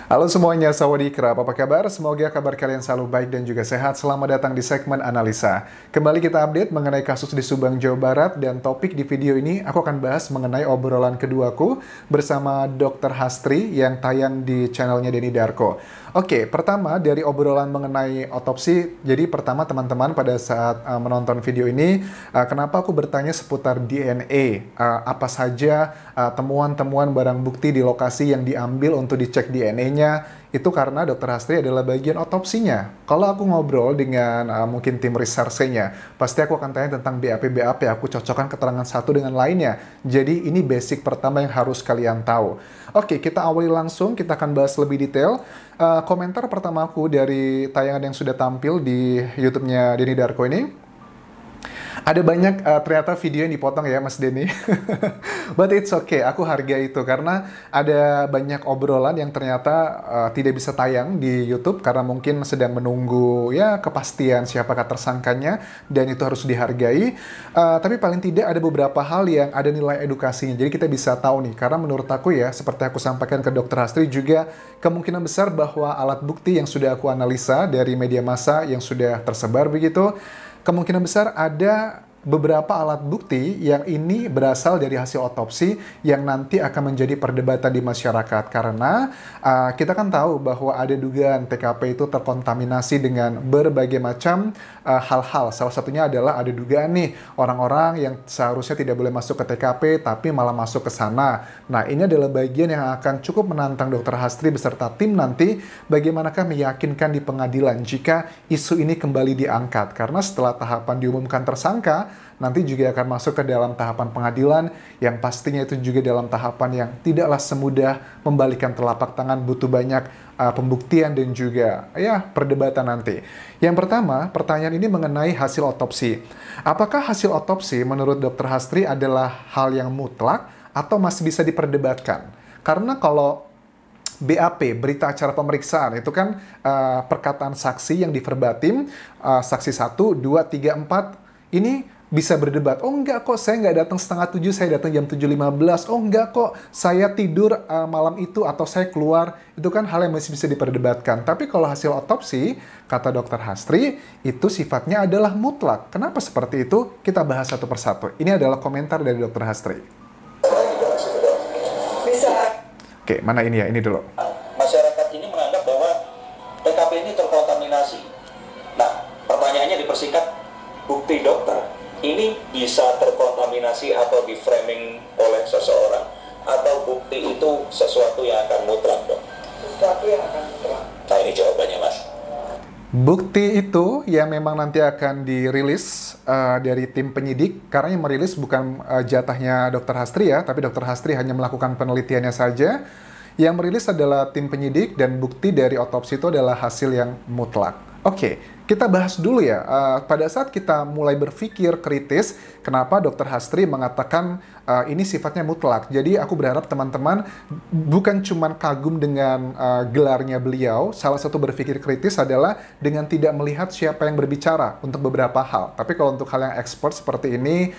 Halo semuanya, sawadee-krap, apa kabar? Semoga kabar kalian selalu baik dan juga sehat. Selamat datang di segmen analisa. Kembali kita update mengenai kasus di Subang, Jawa Barat, dan topik di video ini aku akan bahas mengenai obrolan keduaku bersama Dr. Hastri yang tayang di channelnya Denny Darko. Oke, pertama dari obrolan mengenai otopsi. Jadi pertama teman-teman pada saat menonton video ini, kenapa aku bertanya seputar DNA? Apa saja temuan-temuan barang bukti di lokasi yang diambil untuk dicek DNA-nya? Itu karena Dr. Hastri adalah bagian otopsinya. Kalau aku ngobrol dengan mungkin tim research-nya, pasti aku akan tanya tentang BAP, aku cocokkan keterangan satu dengan lainnya. Jadi ini basic pertama yang harus kalian tahu. Oke, kita awali langsung, kita akan bahas lebih detail. Komentar pertama aku dari tayangan yang sudah tampil di YouTube-nya Denny Darko ini. Ada banyak ternyata video yang dipotong ya Mas Denny. But it's okay, aku hargai itu karena ada banyak obrolan yang ternyata tidak bisa tayang di YouTube karena mungkin sedang menunggu ya kepastian siapakah tersangkanya dan itu harus dihargai. Tapi paling tidak ada beberapa hal yang ada nilai edukasinya. Jadi kita bisa tahu nih karena menurut aku ya seperti aku sampaikan ke Dr. Hastri juga kemungkinan besar bahwa alat bukti yang sudah aku analisa dari media massa yang sudah tersebar begitu, kemungkinan besar ada beberapa alat bukti yang ini berasal dari hasil otopsi yang nanti akan menjadi perdebatan di masyarakat. Karena kita kan tahu bahwa ada dugaan TKP itu terkontaminasi dengan berbagai macam hal-hal. Salah satunya adalah ada dugaan nih orang-orang yang seharusnya tidak boleh masuk ke TKP tapi malah masuk ke sana. Nah ini adalah bagian yang akan cukup menantang Dr. Hastri beserta tim nanti bagaimanakah meyakinkan di pengadilan jika isu ini kembali diangkat. Karena setelah tahapan diumumkan tersangka, nanti juga akan masuk ke dalam tahapan pengadilan yang pastinya itu juga dalam tahapan yang tidaklah semudah membalikan telapak tangan, butuh banyak pembuktian dan juga ya perdebatan nanti. Yang pertama, pertanyaan ini mengenai hasil otopsi. Apakah hasil otopsi menurut Dr. Hastri adalah hal yang mutlak atau masih bisa diperdebatkan? Karena kalau BAP, berita acara pemeriksaan, itu kan perkataan saksi yang diverbatim, saksi 1, 2, 3, 4, ini bisa berdebat. Oh enggak kok, saya nggak datang setengah 7, saya datang jam 7.15. Oh enggak kok, saya tidur malam itu atau saya keluar. Itu kan hal yang masih bisa diperdebatkan. Tapi kalau hasil otopsi, kata Dr. Hastri, itu sifatnya adalah mutlak. Kenapa seperti itu? Kita bahas satu persatu. Ini adalah komentar dari Dr. Hastri. Oke, mana ini ya? Ini dulu. Masyarakat ini menganggap bahwa TKP ini terkontaminasi. Nah, pertanyaannya dipersingkat, bukti dokter ini bisa terkontaminasi atau di-framing oleh seseorang, atau bukti itu sesuatu yang akan mutlak, dok? Sesuatu yang akan mutlak. Nah, ini jawabannya, Mas. Bukti itu yang memang nanti akan dirilis dari tim penyidik, karena yang merilis bukan jatahnya Dr. Hastri ya, tapi Dr. Hastri hanya melakukan penelitiannya saja. Yang merilis adalah tim penyidik dan bukti dari otopsi itu adalah hasil yang mutlak. Oke, kita bahas dulu ya. Pada saat kita mulai berpikir kritis, kenapa Dr. Hastri mengatakan ini sifatnya mutlak. Jadi aku berharap teman-teman bukan cuma kagum dengan gelarnya beliau. Salah satu berpikir kritis adalah dengan tidak melihat siapa yang berbicara untuk beberapa hal. Tapi kalau untuk hal yang expert seperti ini,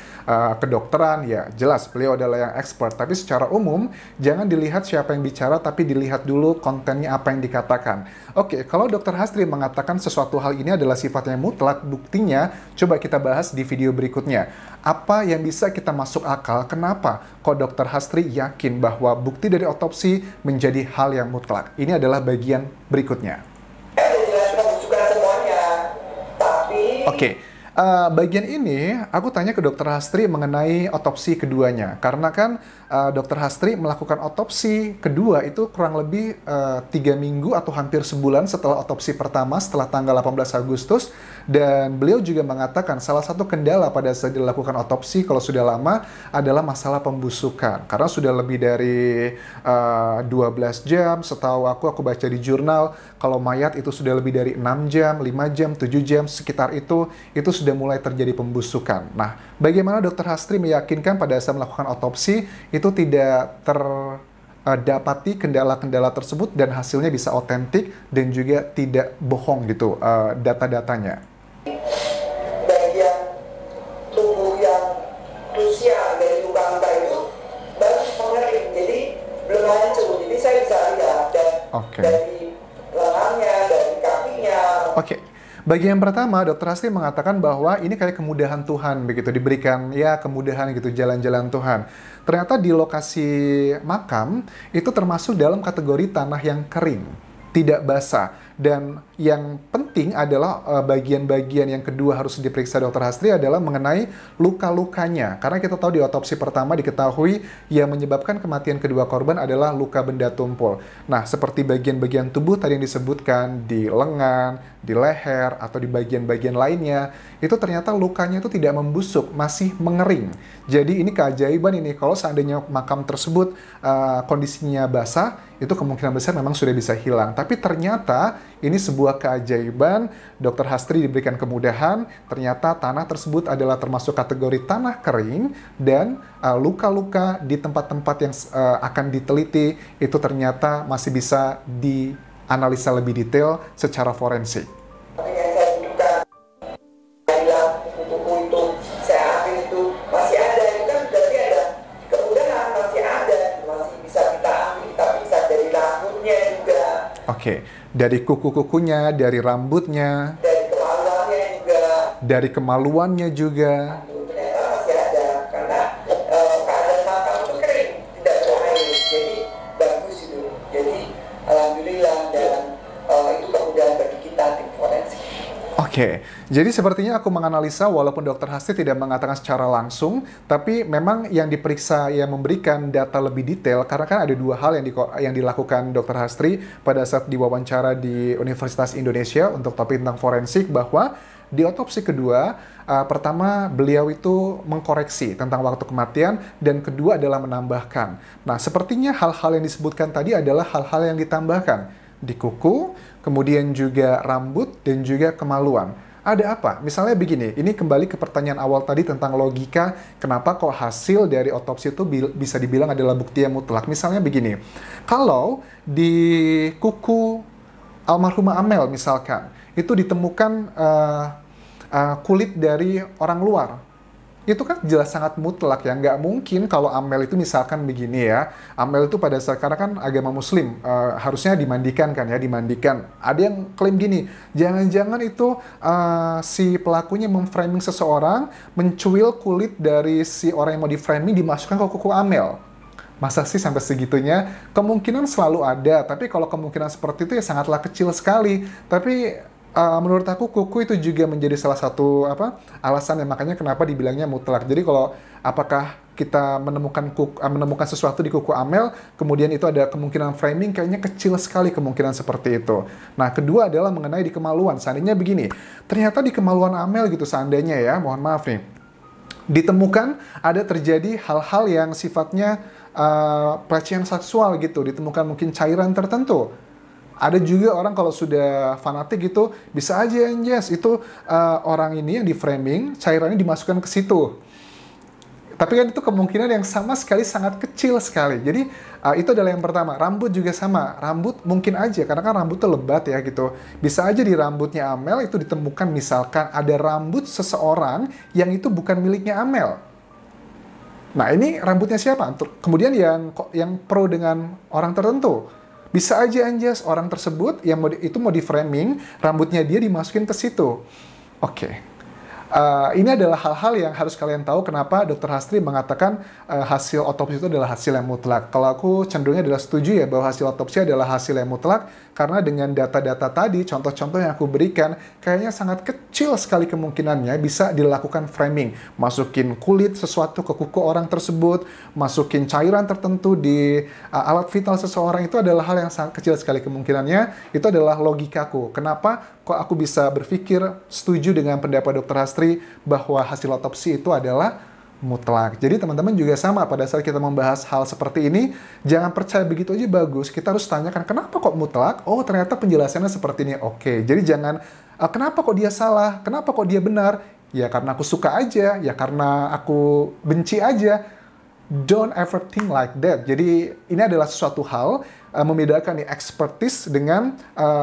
kedokteran, ya jelas beliau adalah yang expert. Tapi secara umum, jangan dilihat siapa yang bicara, tapi dilihat dulu kontennya apa yang dikatakan. Oke, kalau Dr. Hastri mengatakan sesuatu hal ini adalah sifatnya mutlak, buktinya coba kita bahas di video berikutnya. Apa yang bisa kita masuk akal, kenapa kok Dr. Hastri yakin bahwa bukti dari otopsi menjadi hal yang mutlak? Ini adalah bagian berikutnya. Oke. Bagian ini aku tanya ke Dr. Hastri mengenai otopsi keduanya karena kan Dr. Hastri melakukan otopsi kedua itu kurang lebih 3 minggu atau hampir sebulan setelah otopsi pertama setelah tanggal 18 Agustus, dan beliau juga mengatakan salah satu kendala pada saat dilakukan otopsi kalau sudah lama adalah masalah pembusukan karena sudah lebih dari 12 jam. Setahu aku baca di jurnal kalau mayat itu sudah lebih dari 6 jam, 5 jam, 7 jam sekitar itu sudah mulai terjadi pembusukan. Nah, bagaimana Dr. Hastri meyakinkan pada saat melakukan otopsi itu tidak terdapati kendala-kendala tersebut dan hasilnya bisa otentik dan juga tidak bohong gitu data-datanya. Bagian tubuh yang krusial dari luka-luka itu baru mengering, jadi belum hancur. Jadi saya bisa lihat dan Oke. dari lengannya, dari kakinya. Oke. Bagian pertama, Dokter Hasti mengatakan bahwa ini kayak kemudahan Tuhan, begitu, diberikan ya kemudahan gitu, jalan-jalan Tuhan. Ternyata di lokasi makam itu termasuk dalam kategori tanah yang kering, tidak basah. Dan yang penting adalah bagian-bagian yang kedua harus diperiksa Dokter Hastri adalah mengenai luka-lukanya. Karena kita tahu di otopsi pertama diketahui yang menyebabkan kematian kedua korban adalah luka benda tumpul. Nah, seperti bagian-bagian tubuh tadi yang disebutkan di lengan, di leher, atau di bagian-bagian lainnya, itu ternyata lukanya itu tidak membusuk, masih mengering. Jadi ini keajaiban ini, kalau seandainya makam tersebut kondisinya basah, itu kemungkinan besar memang sudah bisa hilang. Tapi ternyata ini sebuah keajaiban, Dokter Hastri diberikan kemudahan, ternyata tanah tersebut adalah termasuk kategori tanah kering, dan luka-luka di tempat-tempat yang akan diteliti, itu ternyata masih bisa dianalisa lebih detail secara forensik. Tapi yang saya tunjukkan, saya bilang buku itu, saya ambil itu, masih ada, itu kan berarti ada kemudahan, masih ada, masih bisa kita ambil, kita bisa dari rambutnya juga. Oke, dari kuku-kukunya, dari rambutnya, Dari kemaluannya juga. dari kemaluannya juga. Ternyata masih ada, karena keadaan makam itu kering, tidak ada air, jadi bagus itu. Jadi alhamdulillah, dan itu kemudahan bagi kita tim forensik. Oke, jadi sepertinya aku menganalisa walaupun Dokter Hasti tidak mengatakan secara langsung, tapi memang yang diperiksa yang memberikan data lebih detail, karena kan ada dua hal yang dilakukan Dokter Hastri pada saat diwawancara di Universitas Indonesia untuk topik tentang forensik, bahwa di otopsi kedua, pertama beliau itu mengkoreksi tentang waktu kematian, dan kedua adalah menambahkan. Nah, sepertinya hal-hal yang disebutkan tadi adalah hal-hal yang ditambahkan di kuku, kemudian juga rambut, dan juga kemaluan. Ada apa? Misalnya begini, ini kembali ke pertanyaan awal tadi tentang logika, kenapa kok hasil dari otopsi itu bisa dibilang adalah bukti yang mutlak. Misalnya begini, kalau di kuku almarhumah Amel misalkan, itu ditemukan kulit dari orang luar, itu kan jelas sangat mutlak ya. Nggak mungkin kalau Amel itu misalkan begini ya, Amel itu pada saat, karena kan agama muslim, harusnya dimandikan kan ya, dimandikan. Ada yang klaim gini, jangan-jangan itu si pelakunya memframing seseorang, mencuil kulit dari si orang yang mau di-framing, dimasukkan ke kuku Amel. Masa sih sampai segitunya? Kemungkinan selalu ada, tapi kalau kemungkinan seperti itu ya sangatlah kecil sekali. Tapi menurut aku kuku itu juga menjadi salah satu alasan yang makanya kenapa dibilangnya mutlak. Jadi kalau apakah kita menemukan sesuatu di kuku Amel, kemudian itu ada kemungkinan framing, kayaknya kecil sekali kemungkinan seperti itu. Nah, kedua adalah mengenai di kemaluan. Seandainya begini, ternyata di kemaluan Amel gitu, seandainya ya, mohon maaf nih, ditemukan ada terjadi hal-hal yang sifatnya pelecehan seksual gitu, ditemukan mungkin cairan tertentu. Ada juga orang kalau sudah fanatik gitu, bisa aja yes, itu orang ini yang di framing, cairannya dimasukkan ke situ. Tapi kan itu kemungkinan yang sama sekali sangat kecil sekali. Jadi itu adalah yang pertama. Rambut juga sama. Rambut mungkin aja, karena kan rambut itu lebat ya gitu. Bisa aja di rambutnya Amel itu ditemukan misalkan ada rambut seseorang yang itu bukan miliknya Amel. Nah, ini rambutnya siapa? Kemudian yang pro dengan orang tertentu. Bisa aja anjas orang tersebut yang mau di framing, rambutnya dia dimasukin ke situ. Oke. Ini adalah hal-hal yang harus kalian tahu kenapa Dokter Hastri mengatakan hasil otopsi itu adalah hasil yang mutlak. Kalau aku cenderungnya adalah setuju ya bahwa hasil otopsi adalah hasil yang mutlak, karena dengan data-data tadi, contoh-contoh yang aku berikan, kayaknya sangat kecil sekali kemungkinannya bisa dilakukan framing. Masukin kulit sesuatu ke kuku orang tersebut, masukin cairan tertentu di alat vital seseorang, itu adalah hal yang sangat kecil sekali kemungkinannya. Itu adalah logikaku. Kenapa kok aku bisa berpikir setuju dengan pendapat Dokter Hastri bahwa hasil otopsi itu adalah mutlak. Jadi teman-teman juga sama, pada saat kita membahas hal seperti ini, jangan percaya begitu aja bagus. Kita harus tanyakan kenapa kok mutlak? Oh, ternyata penjelasannya seperti ini. Oke, jadi jangan kenapa kok dia salah? Kenapa kok dia benar? Ya karena aku suka aja, ya karena aku benci aja. Don't ever think like that. Jadi ini adalah sesuatu hal membedakan nih expertise dengan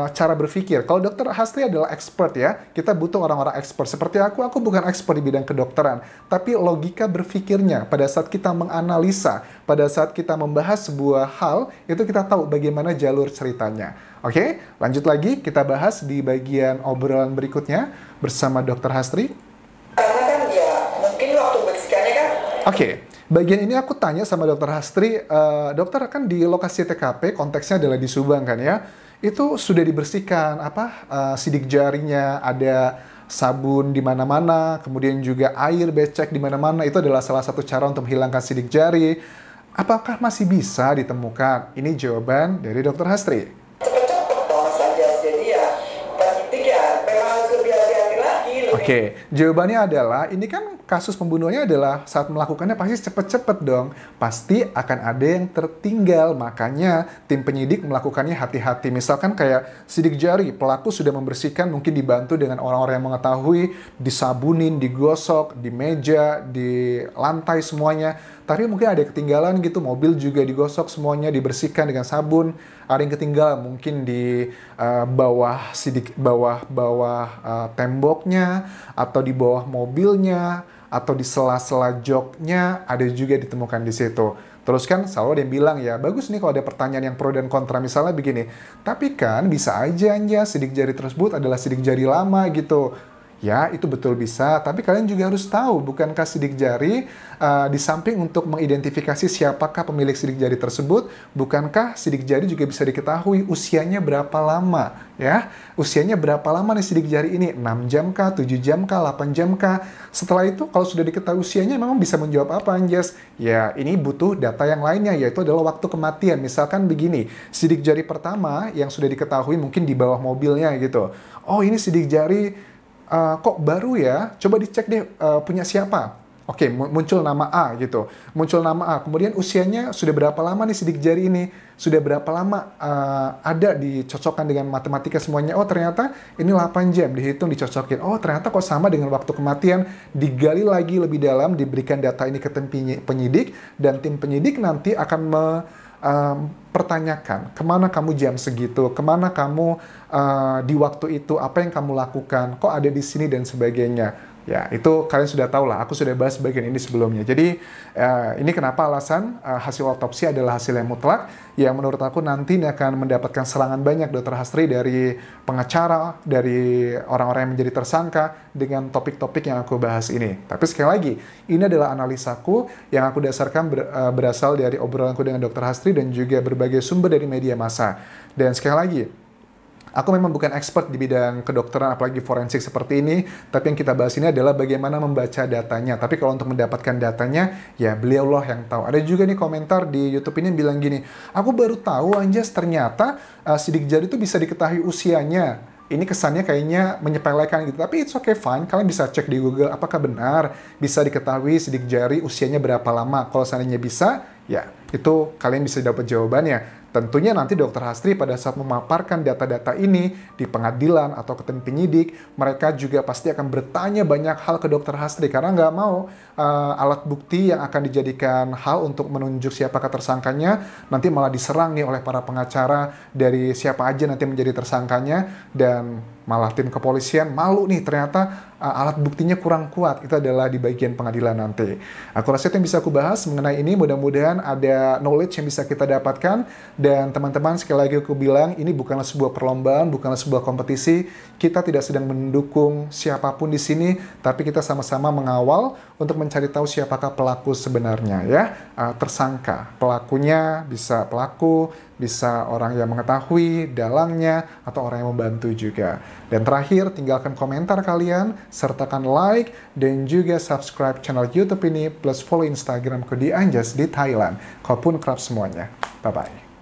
cara berpikir. Kalau Dr. Hastri adalah expert ya, kita butuh orang-orang expert. Seperti aku bukan expert di bidang kedokteran, tapi logika berpikirnya pada saat kita menganalisa, pada saat kita membahas sebuah hal, itu kita tahu bagaimana jalur ceritanya. Oke, lanjut lagi kita bahas di bagian obrolan berikutnya bersama Dr. Hastri. Karena kan ya mungkin waktu bersihkannya kan. Oke, bagian ini aku tanya sama Dr. Hastri, dokter kan di lokasi TKP konteksnya adalah di Subang kan ya, itu sudah dibersihkan sidik jarinya, ada sabun di mana-mana, kemudian juga air becek di mana-mana, itu adalah salah satu cara untuk menghilangkan sidik jari. Apakah masih bisa ditemukan? Ini jawaban dari Dr. Hastri. Cepet-cepet dong saja, jadi ya penyidik ya memang harus lebih hati-hati lagi. Oke, jawabannya adalah ini kan kasus pembunuhannya adalah saat melakukannya pasti cepet-cepet dong. Pasti akan ada yang tertinggal, makanya tim penyidik melakukannya hati-hati. Misalkan kayak sidik jari, pelaku sudah membersihkan, mungkin dibantu dengan orang-orang yang mengetahui, disabunin, digosok, di meja, di lantai semuanya. Tapi mungkin ada ketinggalan gitu, mobil juga digosok semuanya, dibersihkan dengan sabun. Ada yang ketinggalan mungkin di bawah temboknya, atau di bawah mobilnya, atau di sela-sela joknya, ada juga ditemukan di situ. Terus kan selalu ada yang bilang ya, bagus nih kalau ada pertanyaan yang pro dan kontra, misalnya begini, tapi kan bisa aja sidik jari tersebut adalah sidik jari lama gitu. Ya, itu betul bisa, tapi kalian juga harus tahu, bukankah sidik jari di samping untuk mengidentifikasi siapakah pemilik sidik jari tersebut, bukankah sidik jari juga bisa diketahui usianya berapa lama, ya? Usianya berapa lama nih sidik jari ini? 6 jam kah, 7 jam kah, 8 jam kah? Setelah itu, kalau sudah diketahui usianya, memang bisa menjawab apa, Anjas? Ya, ini butuh data yang lainnya, yaitu adalah waktu kematian. Misalkan begini, sidik jari pertama yang sudah diketahui mungkin di bawah mobilnya gitu. Oh, ini sidik jari kok baru ya, coba dicek deh punya siapa. Oke, muncul nama A gitu. Muncul nama A, kemudian usianya sudah berapa lama nih sidik jari ini? Sudah berapa lama ada dicocokkan dengan matematika semuanya. Oh, ternyata ini 8 jam, dihitung, dicocokin. Oh, ternyata kok sama dengan waktu kematian. Digali lagi lebih dalam, diberikan data ini ke tim penyidik, dan tim penyidik nanti akan pertanyakan, kemana kamu jam segitu, kemana kamu di waktu itu, apa yang kamu lakukan, kok ada di sini, dan sebagainya. Ya, itu kalian sudah tahu lah, aku sudah bahas bagian ini sebelumnya. Jadi, ini kenapa alasan hasil otopsi adalah hasil yang mutlak, yang menurut aku nanti ini akan mendapatkan serangan banyak Dr. Hastri dari pengacara, dari orang-orang yang menjadi tersangka, dengan topik-topik yang aku bahas ini. Tapi sekali lagi, ini adalah analisaku yang aku dasarkan berasal dari obrolanku dengan Dr. Hastri dan juga berbagai sumber dari media massa. Dan sekali lagi, aku memang bukan expert di bidang kedokteran, apalagi forensik seperti ini, tapi yang kita bahas ini adalah bagaimana membaca datanya. Tapi kalau untuk mendapatkan datanya, ya beliaulah yang tahu. Ada juga nih komentar di YouTube ini yang bilang gini, aku baru tahu Anjas ternyata sidik jari itu bisa diketahui usianya. Ini kesannya kayaknya menyepelekan gitu, tapi it's okay, fine. Kalian bisa cek di Google, apakah benar bisa diketahui sidik jari usianya berapa lama. Kalau seandainya bisa, ya itu kalian bisa dapat jawabannya. Tentunya nanti Dr. Hastri pada saat memaparkan data-data ini di pengadilan atau ke tim penyidik, mereka juga pasti akan bertanya banyak hal ke Dr. Hastri, karena nggak mau alat bukti yang akan dijadikan hal untuk menunjuk siapakah tersangkanya nanti malah diserang nih oleh para pengacara dari siapa aja nanti menjadi tersangkanya, dan malah tim kepolisian malu nih ternyata alat buktinya kurang kuat. Itu adalah di bagian pengadilan nanti. Aku rasa itu yang bisa aku bahas mengenai ini. Mudah-mudahan ada knowledge yang bisa kita dapatkan. Dan teman-teman, sekali lagi aku bilang, ini bukanlah sebuah perlombaan, bukanlah sebuah kompetisi. Kita tidak sedang mendukung siapapun di sini, tapi kita sama-sama mengawal untuk mencari tahu siapakah pelaku sebenarnya, ya. Tersangka. Pelakunya bisa pelaku, bisa orang yang mengetahui dalangnya, atau orang yang membantu juga. Dan terakhir, tinggalkan komentar kalian, sertakan like, dan juga subscribe channel YouTube ini, plus follow Instagramku di Anjas di Thailand. Khop pun kerap semuanya. Bye-bye.